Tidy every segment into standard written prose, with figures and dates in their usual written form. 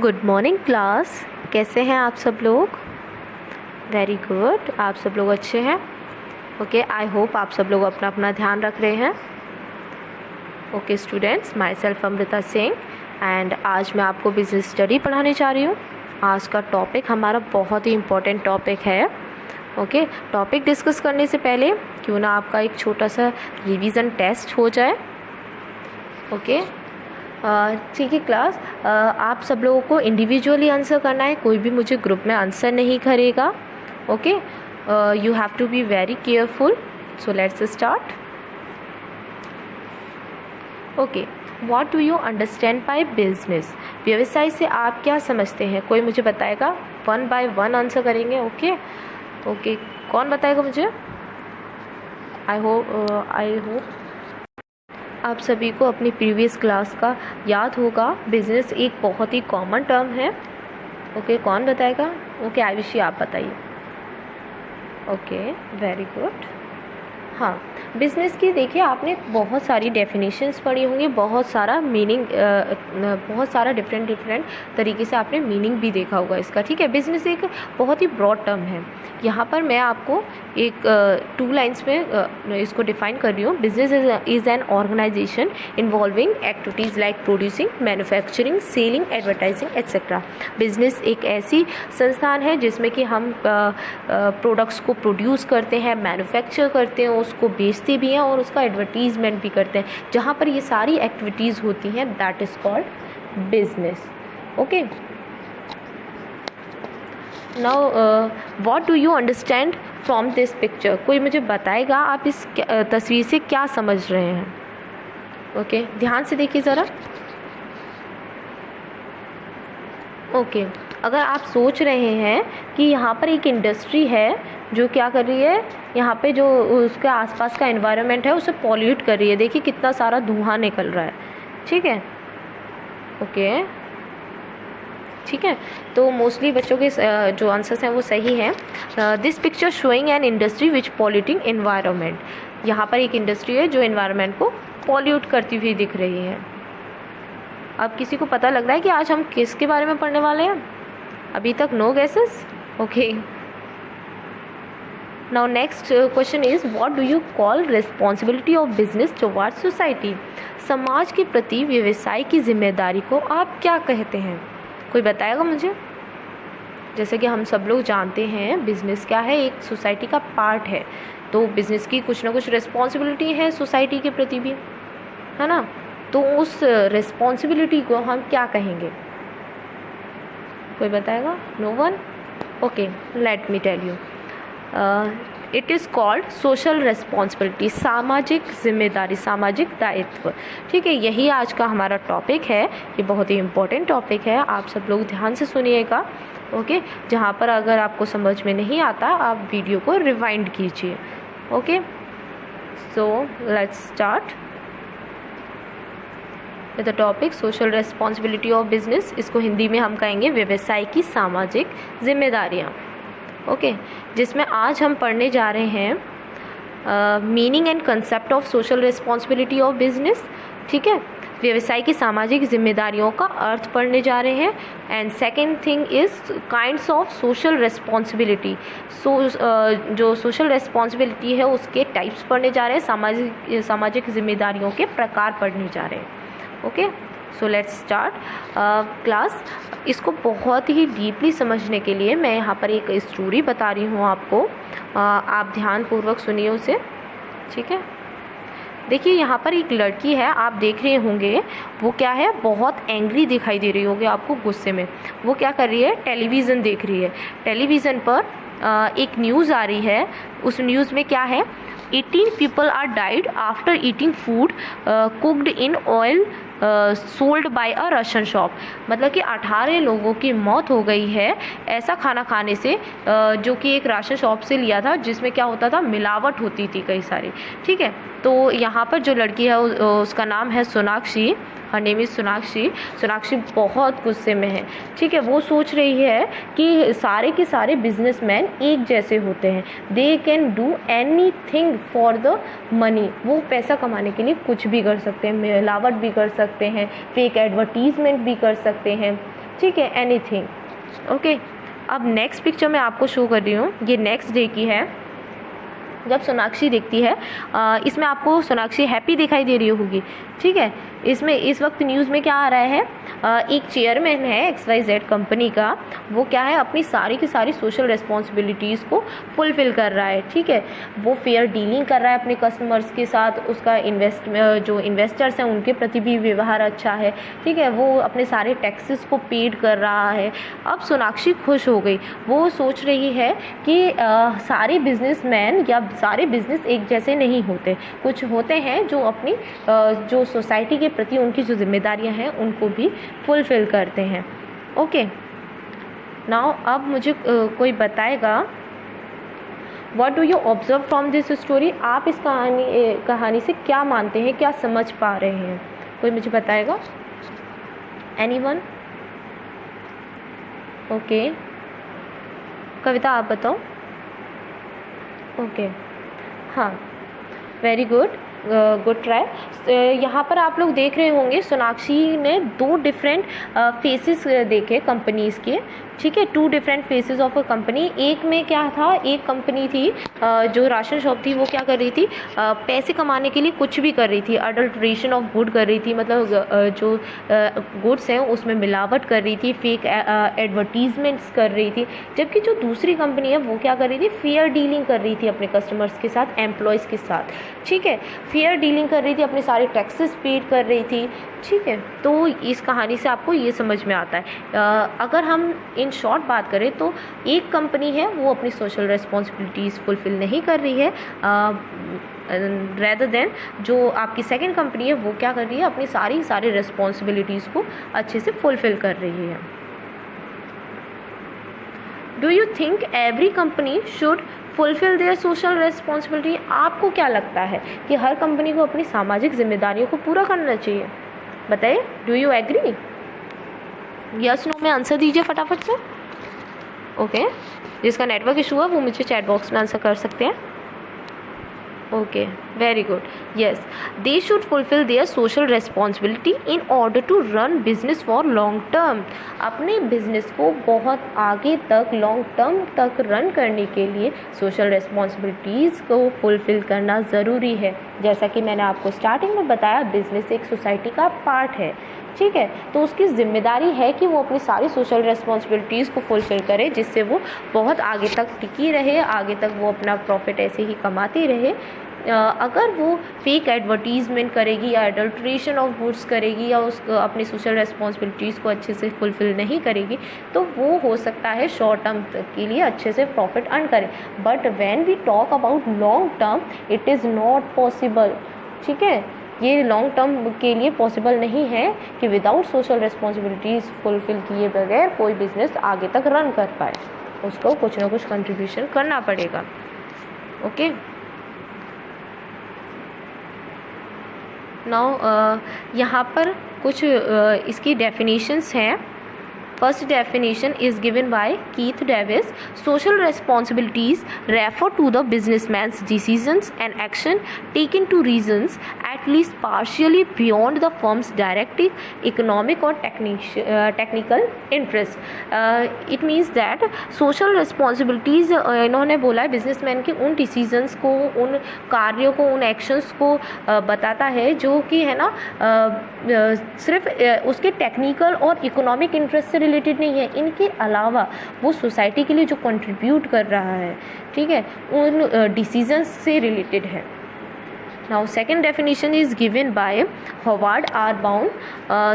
Good morning class. कैसे हैं आप सब लोग? वेरी गुड, आप सब लोग अच्छे हैं। ओके, आई होप आप सब लोग अपना अपना ध्यान रख रहे हैं। Okay students, my self Amrita Singh and आज मैं आपको बिजनेस स्टडी पढ़ाने जा रही हूँ। आज का टॉपिक हमारा बहुत ही इम्पोर्टेंट टॉपिक है। ओके, टॉपिक डिस्कस करने से पहले क्यों ना आपका एक छोटा सा रिवीजन टेस्ट हो जाए। ओके ठीक है क्लास, आप सब लोगों को इंडिविजुअली आंसर करना है, कोई भी मुझे ग्रुप में आंसर नहीं करेगा। Okay, you have to be very careful. So let's start. Okay, what do you understand by business? व्यवसाय से आप क्या समझते हैं? कोई मुझे बताएगा? 1 बाय 1 आंसर करेंगे। ओके, कौन बताएगा मुझे? आई होप आप सभी को अपनी प्रीवियस क्लास का याद होगा। बिजनेस एक बहुत ही कॉमन टर्म है। ओके, कौन बताएगा? ओके, आयुषी आप बताइए। Okay, very good. हाँ, बिज़नेस की देखिए आपने बहुत सारी डेफिनेशंस पढ़ी होंगी, बहुत सारा मीनिंग, बहुत सारा डिफरेंट तरीके से आपने मीनिंग भी देखा होगा इसका। ठीक है, बिज़नेस एक बहुत ही ब्रॉड टर्म है। यहाँ पर मैं आपको एक 2 लाइन्स में इसको डिफाइन कर रही हूँ। Business is an organisation involving activities like producing, manufacturing, selling, advertising etcetera. Business एक ऐसी संस्थान है जिसमें कि हम प्रोडक्ट्स को प्रोड्यूस करते हैं, मैन्युफैक्चर करते हैं, उसको बेचते भी हैं और उसका एडवर्टीज़मेंट भी करते हैं। जहाँ पर ये सारी एक्टिविटीज़ होती हैं that is called business. Okay, now what do you understand from this picture? कोई मुझे बताएगा आप इस तस्वीर से क्या समझ रहे हैं? ओके, ध्यान से देखिए ज़रा। ओके, अगर आप सोच रहे हैं कि यहाँ पर एक इंडस्ट्री है जो क्या कर रही है, यहाँ पे जो उसके आसपास का एनवायरनमेंट है उसे पॉल्यूट कर रही है। देखिए कितना सारा धुआं निकल रहा है। ठीक है, ओके, ठीक है, तो मोस्टली बच्चों के जो आंसर्स हैं वो सही हैं। This picture showing an industry which polluting environment. यहाँ पर एक इंडस्ट्री है जो एनवायरनमेंट को पॉल्यूट करती हुई दिख रही है। अब किसी को पता लग रहा है कि आज हम किसके बारे में पढ़ने वाले हैं? अभी तक no guesses? Okay, now next question is what do you call responsibility of business towards society? समाज के प्रति व्यवसाय की जिम्मेदारी को आप क्या कहते हैं? कोई बताएगा मुझे? जैसे कि हम सब लोग जानते हैं बिजनेस क्या है, एक सोसाइटी का पार्ट है, तो बिजनेस की कुछ ना कुछ रिस्पॉन्सिबिलिटी है सोसाइटी के प्रति भी, है ना? तो उस रिस्पॉन्सिबिलिटी को हम क्या कहेंगे? कोई बताएगा? No one? Okay, let me tell you, it is called social responsibility, सामाजिक जिम्मेदारी, सामाजिक दायित्व। ठीक है, यही आज का हमारा टॉपिक है। ये बहुत ही इम्पोर्टेंट टॉपिक है, आप सब लोग ध्यान से सुनिएगा। ओके, जहाँ पर अगर आपको समझ में नहीं आता आप वीडियो को रिवाइंड कीजिए। Okay, so let's start the topic social responsibility of business. इसको हिंदी में हम कहेंगे व्यवसाय की सामाजिक जिम्मेदारियाँ। ओके, जिसमें आज हम पढ़ने जा रहे हैं meaning and concept of social responsibility of business. ठीक है, व्यवसाय की सामाजिक जिम्मेदारियों का अर्थ पढ़ने जा रहे हैं। And second thing is kinds of social responsibility. जो सोशल रिस्पॉन्सिबिलिटी है उसके टाइप्स पढ़ने जा रहे हैं, सामाजिक जिम्मेदारियों के प्रकार पढ़ने जा रहे हैं। Okay, so let's start class. इसको बहुत ही डीपली समझने के लिए मैं यहाँ पर एक स्टोरी बता रही हूँ आपको, आप ध्यानपूर्वक सुनिए उसे। ठीक है, देखिए यहाँ पर एक लड़की है, आप देख रहे होंगे वो क्या है, बहुत एंग्री दिखाई दे रही होगी आपको, गुस्से में। वो क्या कर रही है? टेलीविज़न देख रही है। टेलीविज़न पर एक न्यूज़ आ रही है। उस न्यूज़ में क्या है? 18 people are died after eating food cooked in oil sold by a ration shop. मतलब कि 18 लोगों की मौत हो गई है ऐसा खाना खाने से जो कि एक राशन शॉप से लिया था, जिसमें क्या होता था, मिलावट होती थी कई सारी। ठीक है, तो यहाँ पर जो लड़की है उसका नाम है Sonakshi, her name is Sonakshi. Sonakshi बहुत गुस्से में है। ठीक है, वो सोच रही है कि सारे के सारे बिजनेसमैन एक जैसे होते हैं, they can do any thing for the money. वो पैसा कमाने के लिए कुछ भी कर सकते हैं, मिलावट भी कर सकते हैं, फेक एडवर्टीजमेंट भी कर सकते हैं, ठीक है, एनीथिंग। ओके, अब नेक्स्ट पिक्चर मैं आपको शो कर रही हूँ, ये नेक्स्ट डे की है जब सोनाक्षी दिखती है। इसमें आपको सोनाक्षी हैप्पी दिखाई दे रही होगी, ठीक है। इसमें इस वक्त न्यूज़ में क्या आ रहा है, एक चेयरमैन है XYZ कंपनी का, वो क्या है अपनी सारी की सारी सोशल रिस्पॉन्सिबिलिटीज़ को फुलफ़िल कर रहा है, ठीक है। वो फेयर डीलिंग कर रहा है अपने कस्टमर्स के साथ, उसका जो इन्वेस्टर्स हैं उनके प्रति भी व्यवहार अच्छा है, ठीक है। वो अपने सारे टैक्सेस को पेड कर रहा है। अब सोनाक्षी खुश हो गई, वो सोच रही है कि सारे बिजनेसमैन या सारे बिजनेस एक जैसे नहीं होते, कुछ होते हैं जो अपनी जो सोसाइटी के प्रति उनकी जो जिम्मेदारियां हैं उनको भी फुलफिल करते हैं। ओके, नाउ अब मुझे कोई बताएगा what do you observe from this story, आप इस कहानी से क्या मानते हैं, क्या समझ पा रहे हैं, कोई मुझे बताएगा? एनीवन? ओके, कविता आप बताओ। ओके, हाँ, वेरी गुड, गुड ट्राई। यहाँ पर आप लोग देख रहे होंगे सोनाक्षी ने दो डिफरेंट फेसेस देखे कंपनीज़ के, ठीक है, 2 different phases of a company. एक में क्या था, एक कंपनी थी जो राशन शॉप थी, वो क्या कर रही थी, पैसे कमाने के लिए कुछ भी कर रही थी, अडल्ट्रेशन ऑफ गुड कर रही थी, मतलब जो गुड्स हैं उसमें मिलावट कर रही थी, फेक एडवर्टीजमेंट्स कर रही थी। जबकि जो दूसरी कंपनी है वो क्या कर रही थी, फेयर डीलिंग कर रही थी अपने कस्टमर्स के साथ, एम्प्लॉयज़ के साथ, ठीक है, फेयर डीलिंग कर रही थी, अपने सारे टैक्सेस पेड कर रही थी, ठीक है। तो इस कहानी से आपको ये समझ में आता है। अगर हम इन शॉर्ट बात करें तो एक कंपनी है वो अपनी सोशल रिस्पॉन्सिबिलिटीज़ फुलफ़िल नहीं कर रही है, रेदर देन जो आपकी सेकंड कंपनी है वो क्या कर रही है, अपनी सारी रिस्पॉन्सिबिलिटीज़ को अच्छे से फुलफ़िल कर रही है। Do you think every company should fulfil their social responsibility, आपको क्या लगता है कि हर कंपनी को अपनी सामाजिक जिम्मेदारियों को पूरा करना चाहिए? बताइए, do you agree? Yes no में आंसर दीजिए फटाफट से। ओके, जिसका नेटवर्क इशू है वो मुझे चैट बॉक्स में आंसर कर सकते हैं। Okay, very good, yes, they should fulfil their social responsibility in order to run business for long term, अपने बिजनेस को बहुत आगे तक लॉन्ग टर्म तक रन करने के लिए सोशल रिस्पॉन्सिबिलिटीज़ को फुलफिल करना ज़रूरी है। जैसा कि मैंने आपको स्टार्टिंग में बताया, बिजनेस एक सोसाइटी का पार्ट है, ठीक है, तो उसकी जिम्मेदारी है कि वो अपनी सारी सोशल रिस्पॉन्सिबिलिटीज़ को फुलफ़िल करे, जिससे वो बहुत आगे तक टिकी रहे, आगे तक वो अपना प्रॉफिट ऐसे ही कमाती रहे। अगर वो फेक एडवर्टीज़मेंट करेगी या एडल्ट्रेशन ऑफ गुड्स करेगी या अपनी सोशल रिस्पॉन्सिबिलिटीज़ को अच्छे से फुलफ़िल नहीं करेगी, तो वो हो सकता है शॉर्ट टर्म के लिए अच्छे से प्रॉफिट अर्न करे, but when we talk about long term it is not possible, ठीक है। ये लॉन्ग टर्म के लिए पॉसिबल नहीं है कि विदाउट सोशल रिस्पॉन्सिबिलिटीज़ फुलफ़िल किए बगैर कोई बिज़नेस आगे तक रन कर पाए, उसको कुछ ना कुछ कंट्रीब्यूशन करना पड़ेगा। ओके, नाउ यहाँ पर कुछ इसकी डेफिनेशंस हैं। First definition is given by Keith Davis. Social responsibilities refer to the businessman's decisions and action taken to reasons at least partially beyond the firm's direct economic or technical interest. It means that social responsibilities इन्होंने बोला है businessman के उन decisions को, उन कार्यों को, उन एक्शंस को बताता है जो कि है ना सिर्फ उसके टेक्निकल और इकोनॉमिक इंटरेस्ट से रिलेटेड नहीं है, इनके अलावा वो सोसाइटी के लिए जो कंट्रीब्यूट कर रहा है, ठीक है, उन डिसीजंस से रिलेटेड है। Now second definition is given by Howard R. Brown.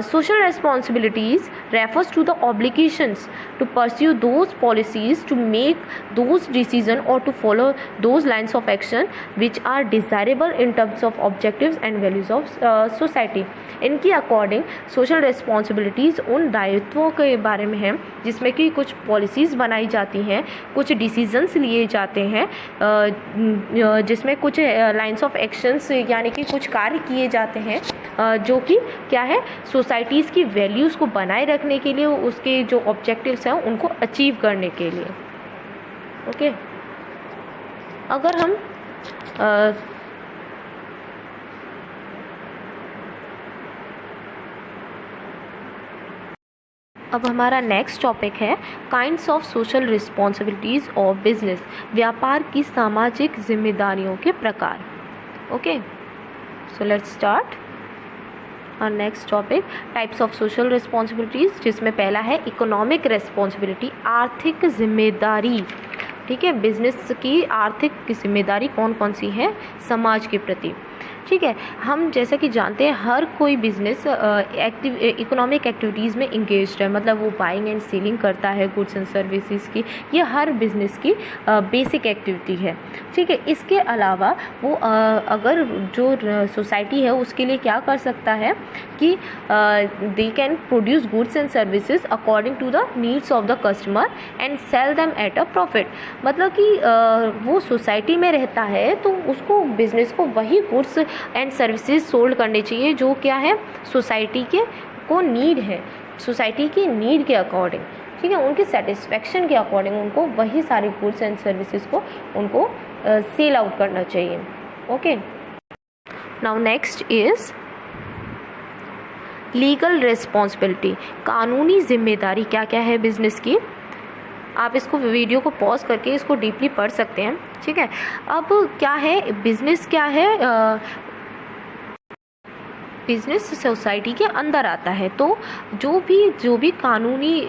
Social responsibilities refers to the obligations to pursue those policies, to make those decisions or to follow those lines of action which are desirable in terms of objectives and values of society. इनकी according social responsibilities उन दायित्वों के बारे में है जिसमें कि कुछ पॉलिसीज़ बनाई जाती हैं, कुछ डिसीजंस लिए जाते हैं, जिसमें कुछ लाइन्स ऑफ एक्शंस यानी कि कुछ कार्य किए जाते हैं जो कि क्या है, सोसाइटीज़ की वैल्यूज़ को बनाए रखने के लिए, उसके जो ऑब्जेक्टिव्स हैं उनको अचीव करने के लिए। ओके, अगर हम अब हमारा नेक्स्ट टॉपिक है kinds of social responsibilities of business, व्यापार की सामाजिक जिम्मेदारियों के प्रकार। ओके, सो लेट्स स्टार्ट और next topic types of social responsibilities, जिसमें पहला है इकोनॉमिक रिस्पॉन्सिबिलिटी, आर्थिक जिम्मेदारी। ठीक है, बिजनेस की आर्थिक जिम्मेदारी कौन कौन सी है समाज के प्रति। ठीक है, हम जैसा कि जानते हैं हर कोई बिजनेस इकोनॉमिक एक्टिविटीज़ में इंगेज्ड है, मतलब वो बाइंग एंड सेलिंग करता है गुड्स एंड सर्विसेज की। ये हर बिजनेस की बेसिक एक्टिविटी है। ठीक है, इसके अलावा वो अगर जो सोसाइटी है उसके लिए क्या कर सकता है कि they can produce goods and services according to the needs of the customer and sell them at a profit. मतलब कि वो सोसाइटी में रहता है तो उसको बिजनेस को वही गुड्स एंड सर्विसेज सोल्ड करने चाहिए जो क्या है सोसाइटी के को नीड है, सोसाइटी की नीड के अकॉर्डिंग। ठीक है, उनके सेटिस्फेक्शन के अकॉर्डिंग उनको वही सारी गुड्स एंड सर्विसेज को उनको सेल आउट करना चाहिए। Okay, now next is legal responsibility, कानूनी जिम्मेदारी क्या क्या है बिजनेस की। आप इसको वीडियो को पॉज करके इसको डीपली पढ़ सकते हैं। ठीक है, अब क्या है बिजनेस, क्या है बिजनेस सोसाइटी के अंदर आता है, तो जो भी कानूनी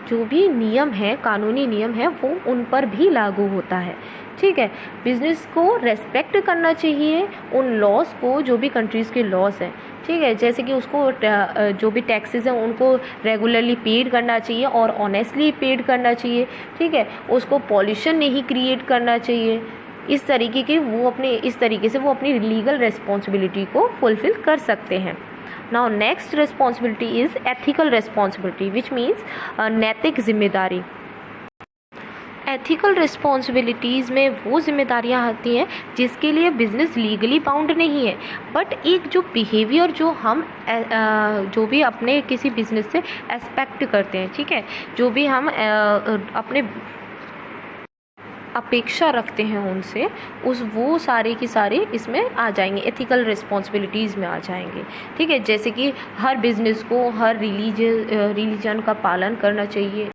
जो भी नियम है, कानूनी नियम है, वो उन पर भी लागू होता है। ठीक है, बिजनेस को रेस्पेक्ट करना चाहिए उन लॉज को, जो भी कंट्रीज़ के लॉज हैं। ठीक है, जैसे कि उसको जो भी टैक्सेस हैं उनको रेगुलरली पेड करना चाहिए और ऑनेस्टली पेड करना चाहिए। ठीक है, उसको पॉल्यूशन नहीं क्रिएट करना चाहिए। इस तरीके से वो अपनी लीगल रिस्पॉन्सिबिलिटी को फुलफिल कर सकते हैं। Now next responsibility is ethical responsibility, which means नैतिक जिम्मेदारी। एथिकल रिस्पॉन्सिबिलिटीज़ में वो जिम्मेदारियां आती हैं जिसके लिए बिजनेस लीगली बाउंड नहीं है, बट एक जो बिहेवियर जो भी अपने किसी बिजनेस से एक्सपेक्ट करते हैं, ठीक है, जो भी हम अपने अपेक्षा रखते हैं उनसे, वो सारे की सारे इसमें आ जाएंगे, एथिकल रिस्पॉन्सिबिलिटीज़ में आ जाएंगे। ठीक है, जैसे कि हर बिजनेस को हर रिलीजन का पालन करना चाहिए,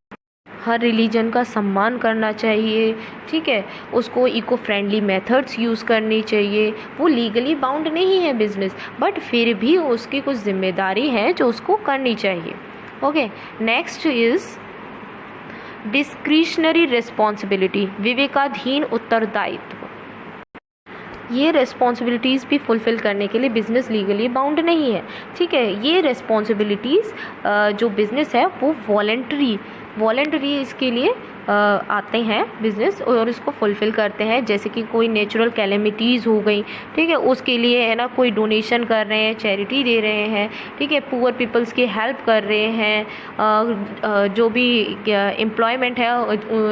हर रिलीजन का सम्मान करना चाहिए। ठीक है, उसको इको फ्रेंडली मेथड्स यूज़ करनी चाहिए। वो लीगली बाउंड नहीं है बिजनेस, बट फिर भी उसकी कुछ जिम्मेदारी है जो उसको करनी चाहिए। Okay, next is discretionary responsibility, विवेकाधीन उत्तरदायित्व। ये रिस्पॉन्सिबिलिटीज़ भी फुलफ़िल करने के लिए बिज़नेस लीगली बाउंड नहीं है। ठीक है, ये रिस्पॉन्सिबिलिटीज़ जो बिज़नेस है वो वॉलेंटरी इसके लिए आते हैं बिज़नेस और इसको फुलफ़िल करते हैं। जैसे कि कोई नेचुरल कैलेमिटीज़ हो गई, ठीक है, उसके लिए है ना कोई डोनेशन कर रहे हैं, चैरिटी दे रहे हैं। ठीक है, पुअर पीपल्स की हेल्प कर रहे हैं, जो भी एम्प्लॉयमेंट है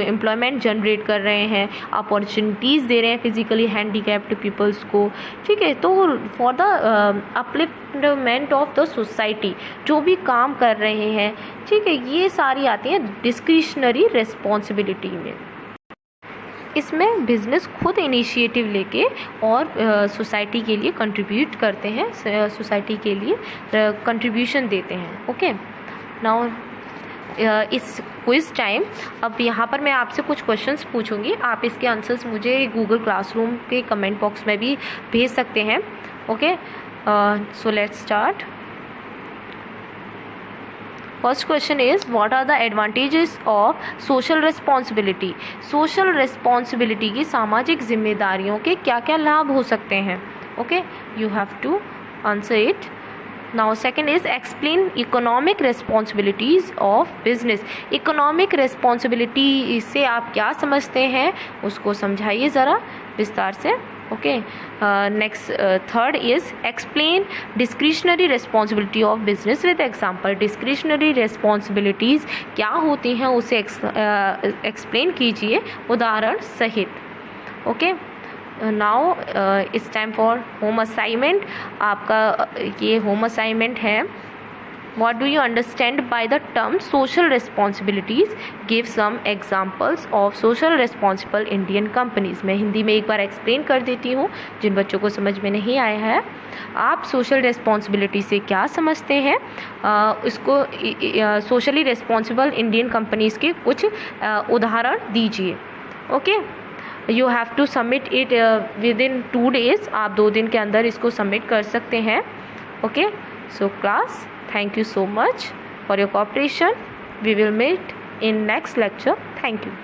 एम्प्लॉयमेंट जनरेट कर रहे हैं, अपॉर्चुनिटीज़ दे रहे हैं फिजिकली हैंडीकैप्ड पीपल्स को। ठीक है, तो for the upliftment of the society जो भी काम कर रहे हैं, ठीक है, ये सारी आती हैं डिस्क्रिशनरी रिस्पॉन्सिबिलिटी में। इसमें बिजनेस खुद इनिशिएटिव लेके और सोसाइटी के लिए कंट्रीब्यूट करते हैं, सोसाइटी के लिए कंट्रीब्यूशन देते हैं। ओके, नाउ इस क्विज टाइम, अब यहाँ पर मैं आपसे कुछ क्वेश्चंस पूछूंगी, आप इसके आंसर्स मुझे गूगल क्लासरूम के कमेंट बॉक्स में भी भेज सकते हैं। Okay, so let's start. First question is what are the advantages of social responsibility. Social responsibility की सामाजिक जिम्मेदारियों के क्या क्या लाभ हो सकते हैं। Okay, you have to answer it. Now second is explain economic responsibilities of business. Economic responsibility से आप क्या समझते हैं उसको समझाइए ज़रा विस्तार से। Okay, next third is explain discretionary responsibility of business with example. Discretionary responsibilities क्या होती हैं उसे एक्सप्लेन कीजिए उदाहरण सहित। Okay, now it's time for home assignment. आपका ये होम असाइनमेंट है What do you understand by the term social responsibilities? Give some examples of social responsible Indian companies. मैं हिंदी में एक बार एक्सप्लेन कर देती हूँ जिन बच्चों को समझ में नहीं आया है। आप सोशल रिस्पॉन्सिबिलिटी से क्या समझते हैं? इसको सोशली रिस्पॉन्सिबल इंडियन कंपनीज़ के कुछ उदाहरण दीजिए। Okay, you have to submit it within 2 days। आप 2 दिन के अंदर इसको सबमिट कर सकते हैं। Okay, so class, thank you so much for your cooperation. We will meet in next lecture. Thank you.